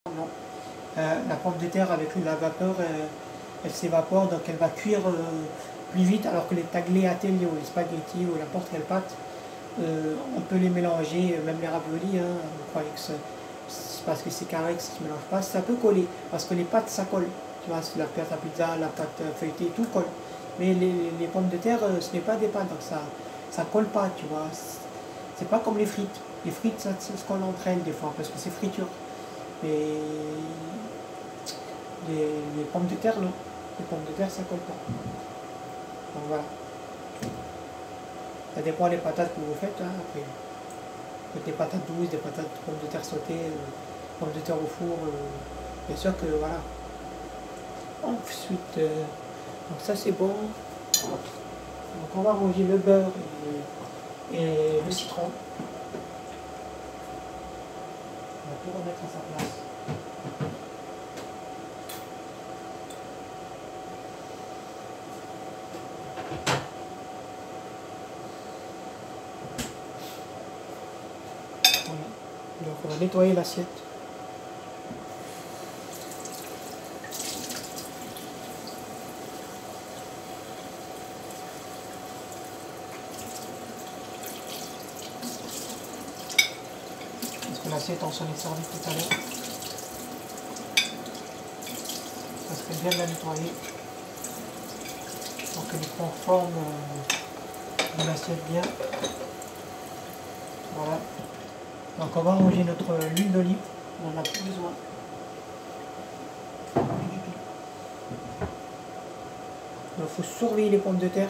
Non. La pomme de terre avec la vapeur, elle s'évapore, donc elle va cuire plus vite, alors que les tagliatelle ou les spaghettis ou n'importe quelle pâte, on peut les mélanger, même les raviolis, hein, on croyait que c'est parce que c'est carré que ça ne se mélange pas, ça peut coller, parce que les pâtes ça colle, tu vois, la pâte à pizza, la pâte feuilletée, tout colle. Mais les pommes de terre, ce n'est pas des pâtes, donc ça colle pas, tu vois. C'est pas comme les frites. Les frites, ça se colle entre elles des fois, parce que c'est friture. Mais les pommes de terre, non. Les pommes de terre, ça colle pas. Donc voilà. Ça dépend des patates que vous faites, hein, après. Faites des patates douces, des patates de pommes de terre sautées, pommes de terre au four. Bien sûr que voilà. Ensuite, donc ça c'est bon. Donc on va ranger le beurre et le citron. On va tout remettre à sa place. Voilà. Donc on va nettoyer l'assiette. Parce que l'assiette on s'en est servi tout à l'heure. Ça serait bien de la nettoyer pour qu'elle prenne forme de l'assiette bien. Voilà. Donc on va ranger notre huile d'olive, on n'en a plus besoin. Plus du tout. Il faut surveiller les pommes de terre.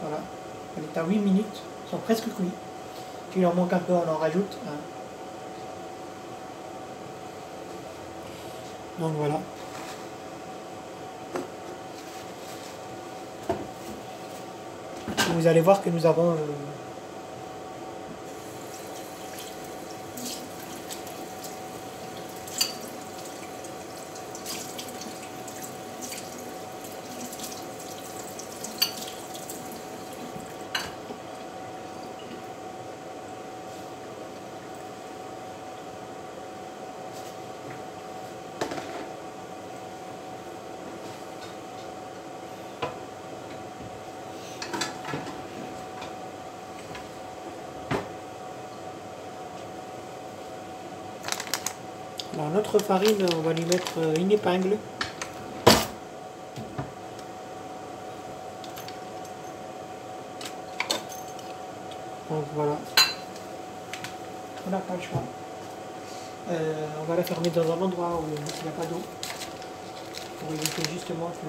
Voilà. Elle est à 8 minutes, elles sont presque cuites. S'il leur manque un peu, on en rajoute. Hein. Donc voilà. Vous allez voir que nous avons alors, notre farine, on va lui mettre une épingle. Donc voilà. On n'a pas le choix. On va la fermer dans un endroit où il n'y a pas d'eau. Pour éviter justement que...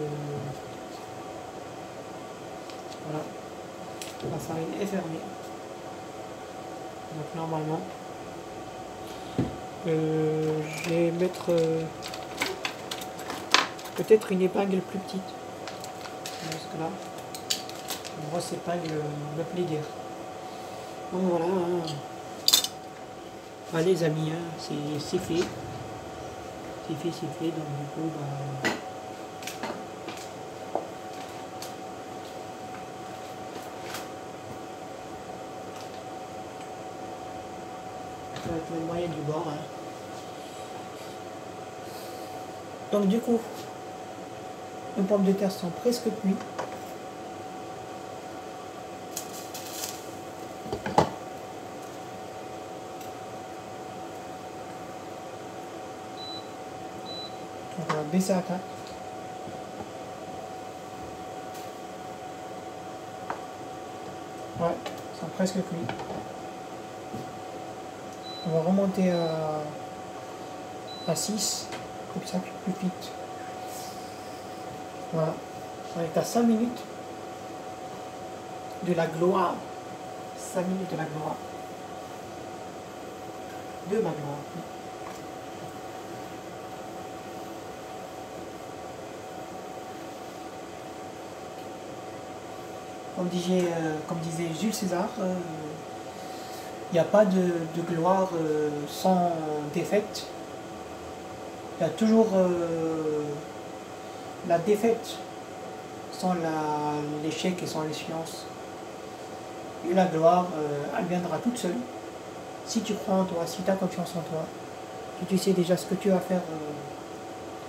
Voilà. La farine est fermée. Donc normalement... je vais mettre peut-être une épingle plus petite. Parce que là, une grosse épingle me plaît guère. Donc voilà. Hein. Ah, les amis, hein, c'est fait. C'est fait. Donc du coup, bah, ça va être le moyen du bord. Hein. Donc du coup, les pommes de terre sont presque cuites. Donc on va baisser la table. Ouais, ils sont presque cuits. On va remonter à 6, comme ça plus vite. Voilà, on est à 5 minutes de la gloire. 5 minutes de la gloire. De ma gloire. Comme disait Jules César, il n'y a pas de gloire sans défaite. Il y a toujours la défaite sans l'échec et sans l'échéance. Et la gloire, elle viendra toute seule. Si tu crois en toi, si tu as confiance en toi, Si tu sais déjà ce que tu vas faire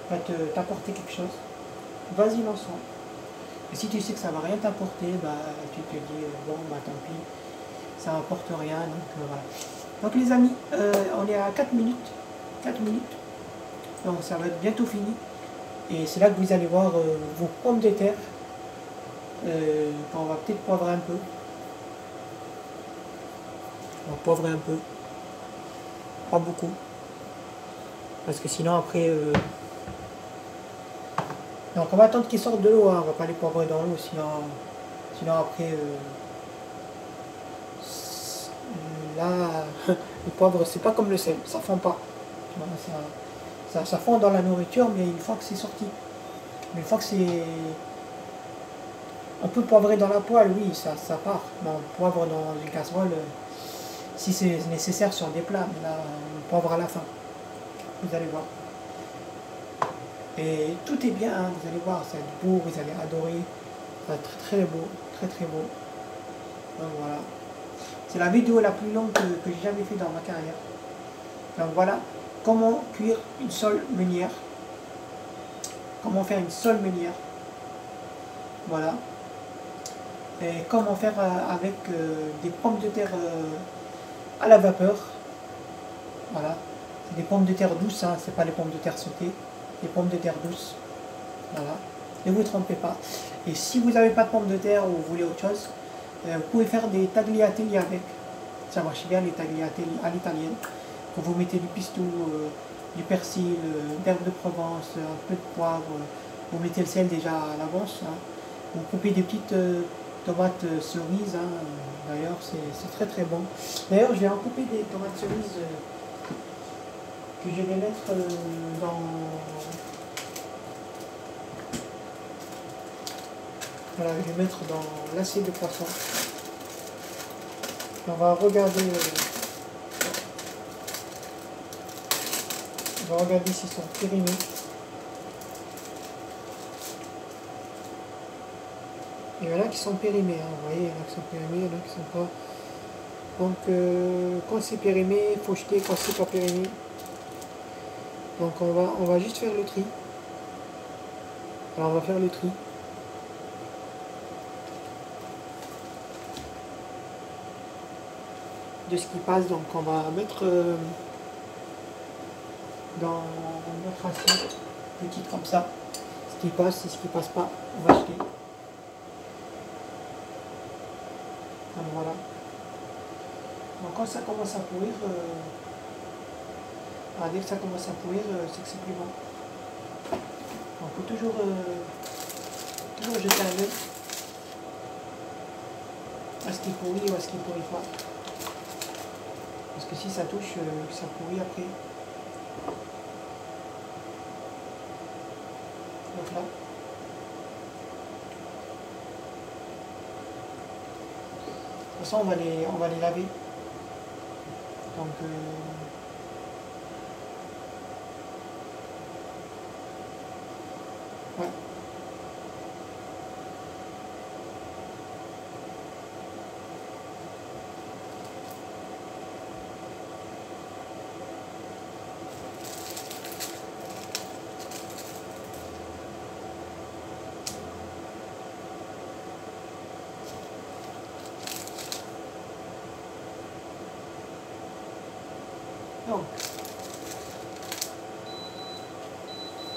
va t'apporter quelque chose, vas-y lance-toi. Et si tu sais que ça va rien t'apporter, bah tu te dis bon bah tant pis, ça n'apporte rien, donc voilà. Donc les amis, on est à 4 minutes. 4 minutes. Donc ça va être bientôt fini. Et c'est là que vous allez voir vos pommes de terre. On va peut-être poivrer un peu. On va poivrer un peu. Pas beaucoup. Parce que sinon après... Donc on va attendre qu'ils sortent de l'eau. Hein. On va pas les poivrer dans l'eau. Sinon après... Là, le poivre, c'est pas comme le sel. Ça fond pas. Ça fond dans la nourriture, mais une fois que c'est sorti. Mais une fois que c'est... On peut poivrer dans la poêle, oui, ça part. Mais on poivre dans une casserole, si c'est nécessaire sur des plats. Mais là, on poivre à la fin. Vous allez voir. Et tout est bien, hein, vous allez voir, ça va être beau, vous allez adorer. Ça va être très très beau, très très beau. Donc voilà. C'est la vidéo la plus longue que j'ai jamais fait dans ma carrière. Donc voilà, comment cuire une sole meunière. Comment faire une sole meunière. Voilà. Et comment faire avec des pommes de terre à la vapeur. Voilà. C'est des pommes de terre douces, hein, c'est pas des pommes de terre sautées. Des pommes de terre douces. Voilà. Ne vous trompez pas. Et si vous n'avez pas de pommes de terre ou vous voulez autre chose, vous pouvez faire des tagliatelles avec. Ça marche bien les tagliatelles à l'italienne. Vous mettez du pistou, du persil, d'herbe de Provence, un peu de poivre. Vous mettez le sel déjà à l'avance. Hein. Vous coupez des petites tomates cerises. Hein. D'ailleurs, c'est très très bon. D'ailleurs, je vais en couper des tomates cerises que je vais mettre dans... Voilà, je vais mettre dans l'assiette de poisson. On va regarder... on va regarder s'ils sont périmés. Il y en a qui sont périmés, hein. Vous voyez, il y en a qui sont périmés, il y en a qui sont pas. Donc quand c'est périmé, il faut jeter, quand c'est pas périmé. Donc on va juste faire le tri. Alors on va faire le tri. De ce qui passe, donc on va mettre dans notre assiette, petite comme ça. Ce qui passe et ce qui passe pas, on va jeter. Donc voilà. Donc quand ça commence à pourrir, dès que ça commence à pourrir, c'est que c'est plus bon. On peut toujours jeter un œil à ce qui pourrit ou à ce qui pourrit pas. Parce que si ça touche, ça pourrit après. Donc là. De toute façon, on va les laver. Donc, ouais.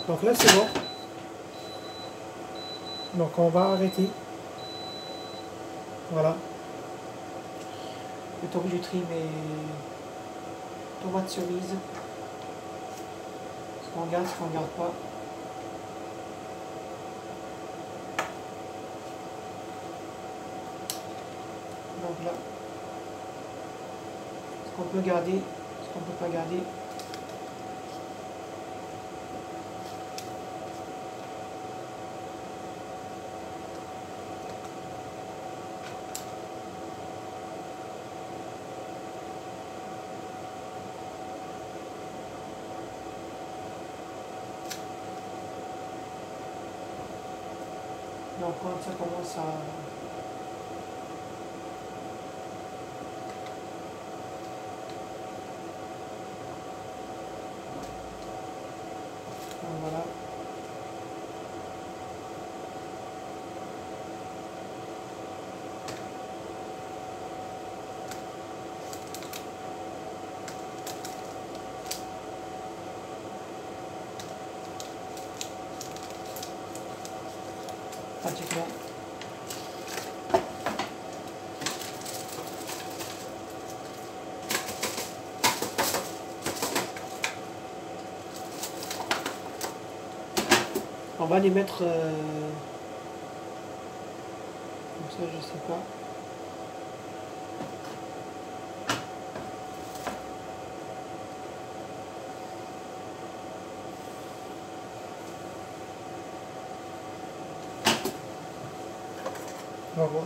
Donc là c'est bon. Donc on va arrêter. Voilà. Le temps que je trie mes tomates cerises. Ce qu'on garde, ce qu'on garde pas. Donc là, ce qu'on peut garder, ce qu'on peut pas garder. Donc quand ça commence à... Voilà. Pratiquement. On va les mettre comme ça, je sais pas. On va voir.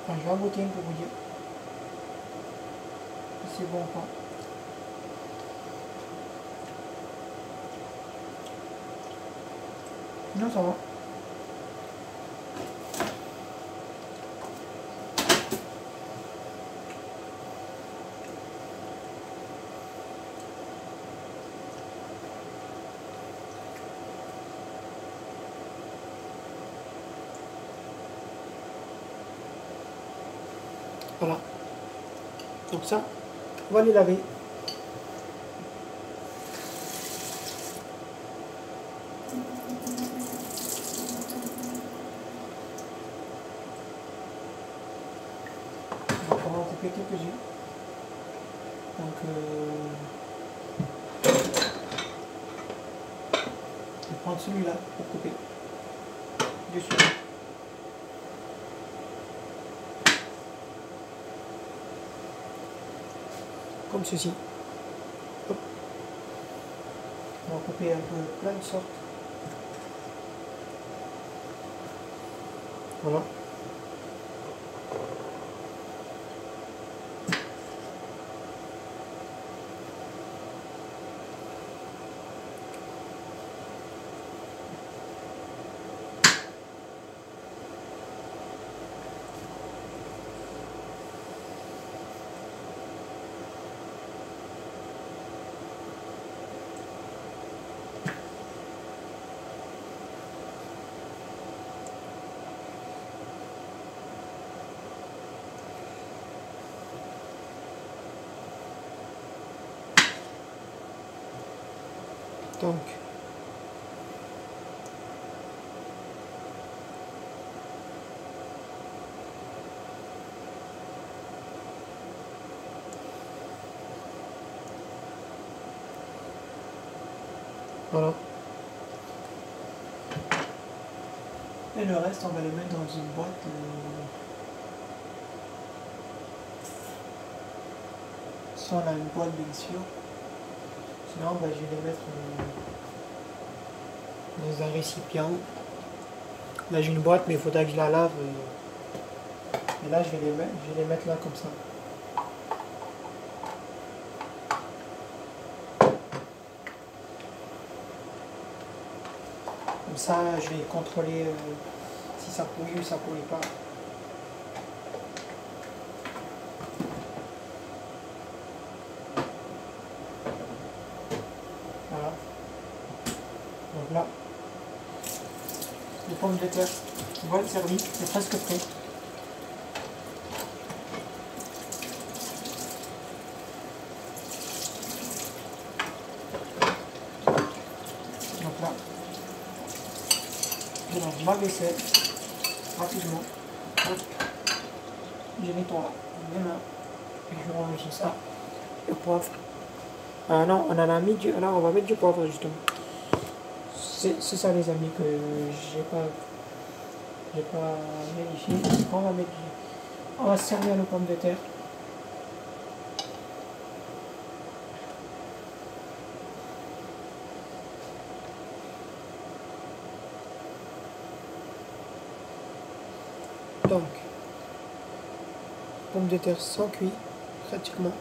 Enfin, je vais embouter pour vous dire si c'est bon ou pas. Non, ça va. Voilà. Donc ça, on va les laver. Donc on va en couper quelques-unes. Donc je vais prendre celui-là pour couper dessus. Comme ceci. Hop. On va couper un peu plein de sortes. Voilà. Donc, voilà. Et le reste, on va les mettre dans une boîte. Soit on a une boîte, bien sûr. Sinon, bah, je vais les mettre dans un récipient. Là, j'ai une boîte, mais il faudra que je la lave. Et là, je vais les mettre là comme ça. Comme ça, je vais contrôler si ça pourrit ou ça pourrit pas. Voilà. Donc là, les pommes de terre, voilà servi, c'est presque prêt. Donc là, je lave ma vaisselle rapidement. Hop. Je nettoie mes mains et je range ça. Le poivre. Ah non, on en a mis du. Là, on va mettre du poivre justement. C'est ça les amis que j'ai pas vérifié. On va servir nos pommes de terre. Donc, pommes de terre sont cuites, pratiquement.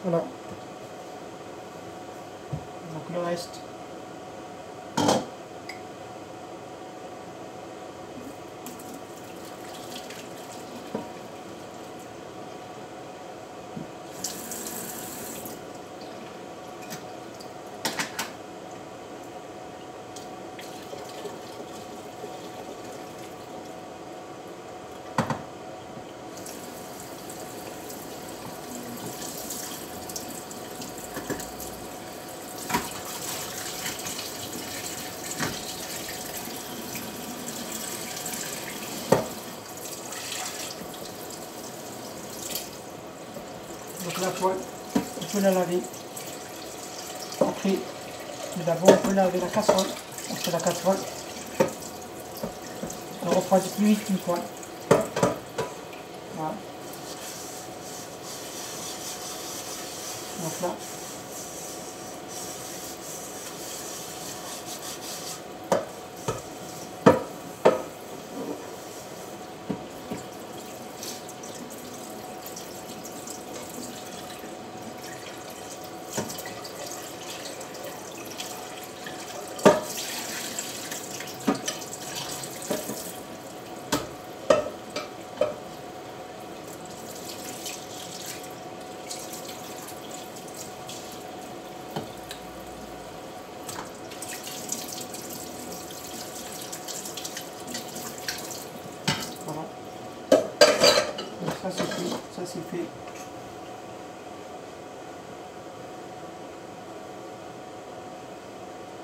Voilà. Donc le reste. Donc la poêle, on peut la laver. Après, d'abord on peut laver la casserole. Parce que la casserole, elle refroidit plus vite qu'une poêle. Voilà. Donc là, voilà. Donc ça c'est fait, ça c'est fait.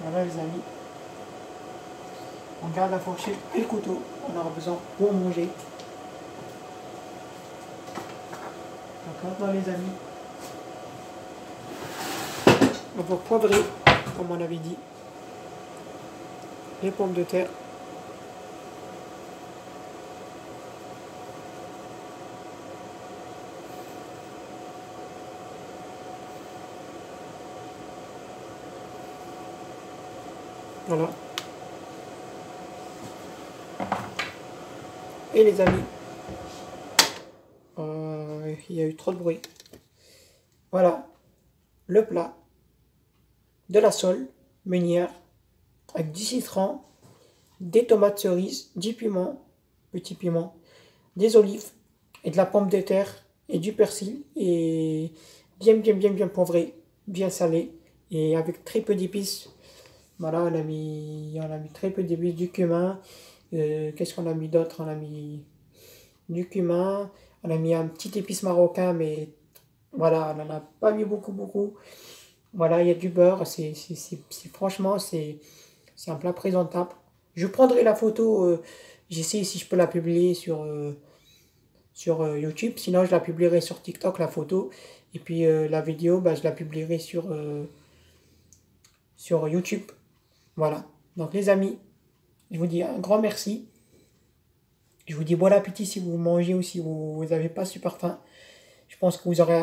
Voilà les amis. On garde la fourchette et le couteau. On aura besoin pour manger. D'accord les amis. On va poivrer, comme on avait dit, les pommes de terre. Voilà. Et les amis, il y a eu trop de bruit. Voilà le plat de la sole meunière avec du citron, des tomates cerises, du piment, petit piment, des olives et de la pomme de terre et du persil et bien poivré, bien salé et avec très peu d'épices. Voilà, on a mis très peu d'épices, du cumin. Qu'est-ce qu'on a mis d'autre? On a mis du cumin, on a mis un petit épice marocain, mais voilà, on n'en a pas mis beaucoup. Voilà, il y a du beurre, franchement, c'est un plat présentable. Je prendrai la photo, j'essaie si je peux la publier sur YouTube, sinon je la publierai sur TikTok, la photo, et puis la vidéo, bah, je la publierai sur YouTube. Voilà, donc les amis, je vous dis un grand merci. Je vous dis bon appétit si vous mangez ou si vous n'avez pas super faim. Je pense que vous aurez